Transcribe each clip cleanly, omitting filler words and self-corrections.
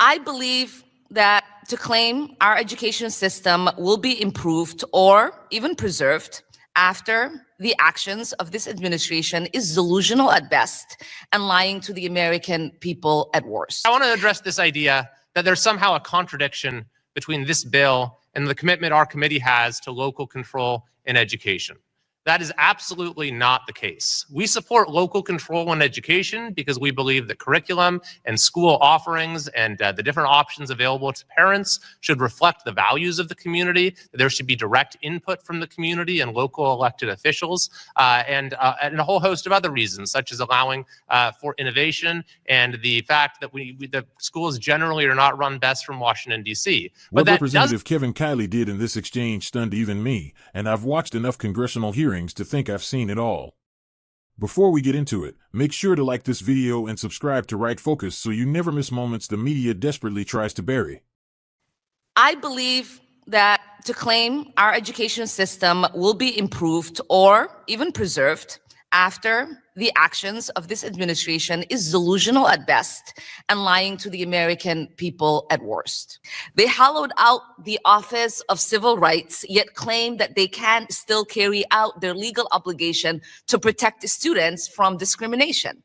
I believe that to claim our education system will be improved or even preserved after the actions of this administration is delusional at best and lying to the American people at worst. I want to address this idea that there's somehow a contradiction between this bill and the commitment our committee has to local control in education. That is absolutely not the case. We support local control in education because we believe that curriculum and school offerings and the different options available to parents should reflect the values of the community. There should be direct input from the community and local elected officials, and a whole host of other reasons, such as allowing for innovation and the fact that the schools generally are not run best from Washington, D.C. What Representative Kevin Kiley did in this exchange stunned even me, and I've watched enough congressional hearings to think I've seen it all. Before we get into it, make sure to like this video and subscribe to Right Focus so you never miss moments the media desperately tries to bury. I believe that to claim our education system will be improved or even preserved after the actions of this administration is delusional at best and lying to the American people at worst. They hollowed out the Office of Civil Rights, yet claim that they can still carry out their legal obligation to protect students from discrimination.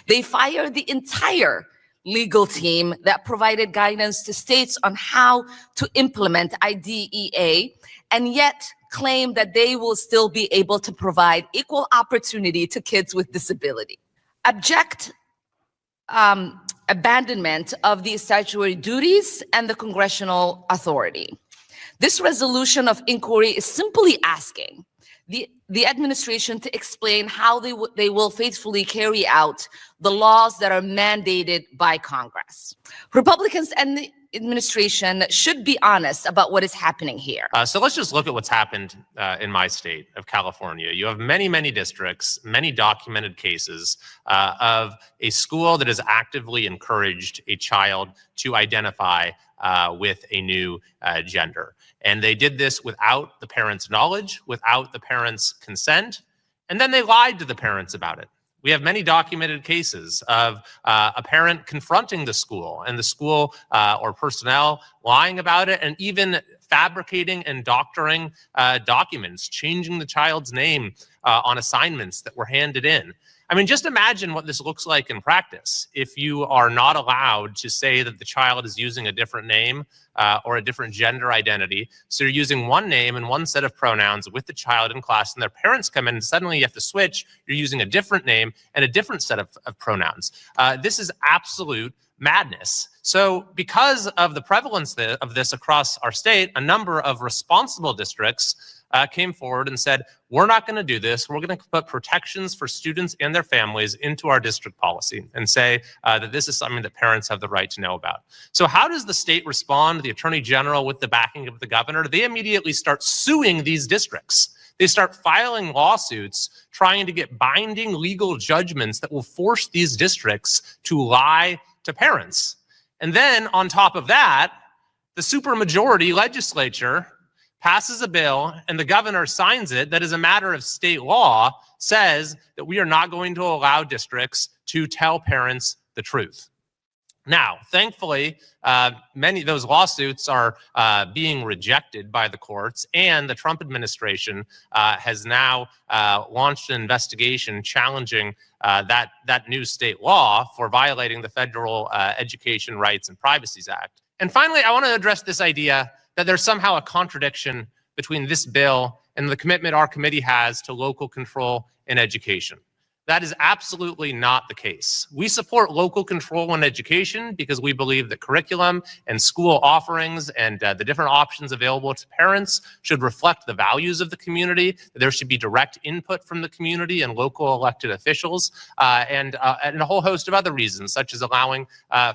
They fired the entire legal team that provided guidance to states on how to implement IDEA, and yet claim that they will still be able to provide equal opportunity to kids with disability. Abject abandonment of the statutory duties and the congressional authority. This resolution of inquiry is simply asking the administration to explain how they will faithfully carry out the laws that are mandated by Congress. Republicans and the administration should be honest about what is happening here. So let's just look at what's happened in my state of California. You have many, many districts, many documented cases of a school that has actively encouraged a child to identify with a new gender. And they did this without the parents' knowledge, without the parents' consent, and then they lied to the parents about it. We have many documented cases of a parent confronting the school and the school or personnel lying about it, and even fabricating and doctoring documents, changing the child's name on assignments that were handed in. I mean, just imagine what this looks like in practice if you are not allowed to say that the child is using a different name or a different gender identity. So you're using one name and one set of pronouns with the child in class, and their parents come in and suddenly you have to switch. You're using a different name and a different set of pronouns. This is absolute madness. So because of the prevalence of this across our state, a number of responsible districts came forward and said, we're not going to do this. We're going to put protections for students and their families into our district policy and say that this is something that parents have the right to know about. So how does the state respond? The Attorney General, with the backing of the governor, they immediately start suing these districts. They start filing lawsuits trying to get binding legal judgments that will force these districts to lie to parents. And then on top of that, the supermajority legislature passes a bill and the governor signs it that, as a matter of state law, says that we are not going to allow districts to tell parents the truth. Now, thankfully, many of those lawsuits are being rejected by the courts, and the Trump administration has now launched an investigation challenging that new state law for violating the Federal Education Rights and Privacy Act. And finally, I want to address this idea that there's somehow a contradiction between this bill and the commitment our committee has to local control in education. That is absolutely not the case. We support local control in education because we believe that curriculum and school offerings and the different options available to parents should reflect the values of the community. There should be direct input from the community and local elected officials, and a whole host of other reasons, such as allowing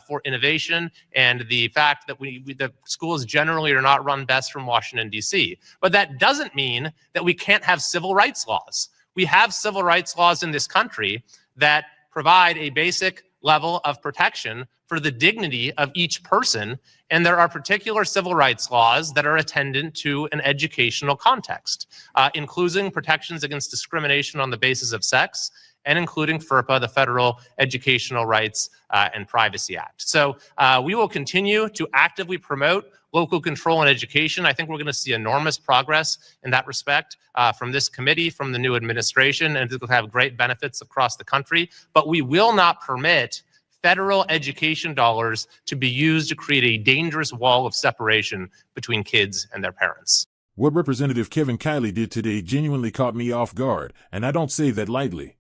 for innovation and the fact that the schools generally are not run best from Washington, D.C. But that doesn't mean that we can't have civil rights laws. We have civil rights laws in this country that provide a basic level of protection for the dignity of each person, and there are particular civil rights laws that are attendant to an educational context, including protections against discrimination on the basis of sex and including FERPA, the Federal Educational Rights and Privacy Act. So we will continue to actively promote local control in education. I think we're going to see enormous progress in that respect from this committee, from the new administration, and it will have great benefits across the country. But we will not permit federal education dollars to be used to create a dangerous wall of separation between kids and their parents. What Representative Kevin Kiley did today genuinely caught me off guard, and I don't say that lightly.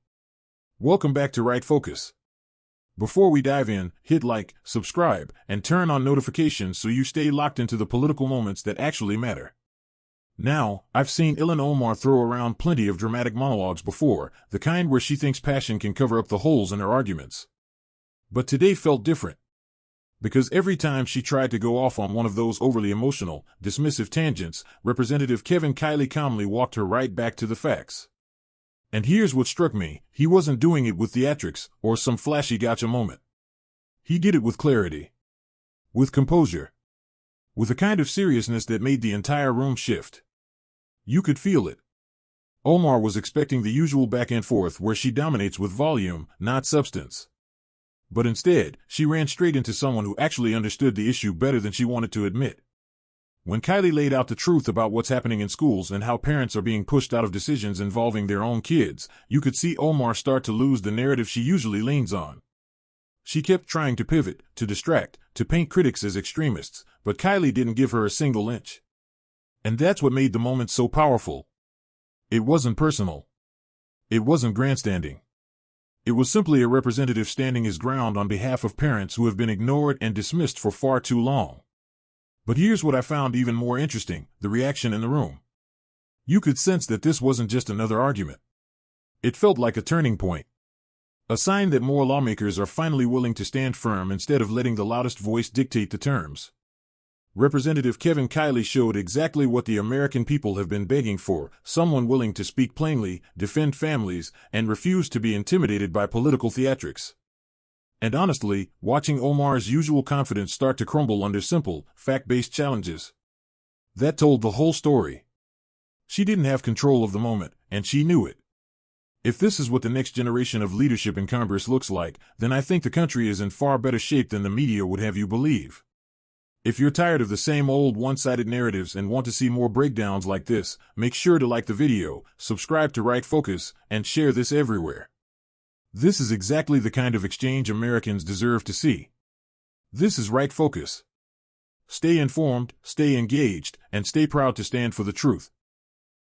Welcome back to Right Focus. Before we dive in, hit like, subscribe, and turn on notifications so you stay locked into the political moments that actually matter. Now, I've seen Ilhan Omar throw around plenty of dramatic monologues before, the kind where she thinks passion can cover up the holes in her arguments. But today felt different. Because every time she tried to go off on one of those overly emotional, dismissive tangents, Representative Kevin Kiley calmly walked her right back to the facts. And here's what struck me: he wasn't doing it with theatrics or some flashy gotcha moment. He did it with clarity. With composure. With a kind of seriousness that made the entire room shift. You could feel it. Omar was expecting the usual back and forth where she dominates with volume, not substance. But instead, she ran straight into someone who actually understood the issue better than she wanted to admit. When Kiley laid out the truth about what's happening in schools and how parents are being pushed out of decisions involving their own kids, you could see Omar start to lose the narrative she usually leans on. She kept trying to pivot, to distract, to paint critics as extremists, but Kiley didn't give her a single inch. And that's what made the moment so powerful. It wasn't personal. It wasn't grandstanding. It was simply a representative standing his ground on behalf of parents who have been ignored and dismissed for far too long. But here's what I found even more interesting: the reaction in the room. You could sense that this wasn't just another argument. It felt like a turning point. A sign that more lawmakers are finally willing to stand firm instead of letting the loudest voice dictate the terms. Representative Kevin Kiley showed exactly what the American people have been begging for: someone willing to speak plainly, defend families, and refuse to be intimidated by political theatrics. And honestly, watching Omar's usual confidence start to crumble under simple, fact-based challenges, that told the whole story. She didn't have control of the moment, and she knew it. If this is what the next generation of leadership in Congress looks like, then I think the country is in far better shape than the media would have you believe. If you're tired of the same old one-sided narratives and want to see more breakdowns like this, make sure to like the video, subscribe to Right Focus, and share this everywhere. This is exactly the kind of exchange Americans deserve to see. This is Right Focus. Stay informed, stay engaged, and stay proud to stand for the truth.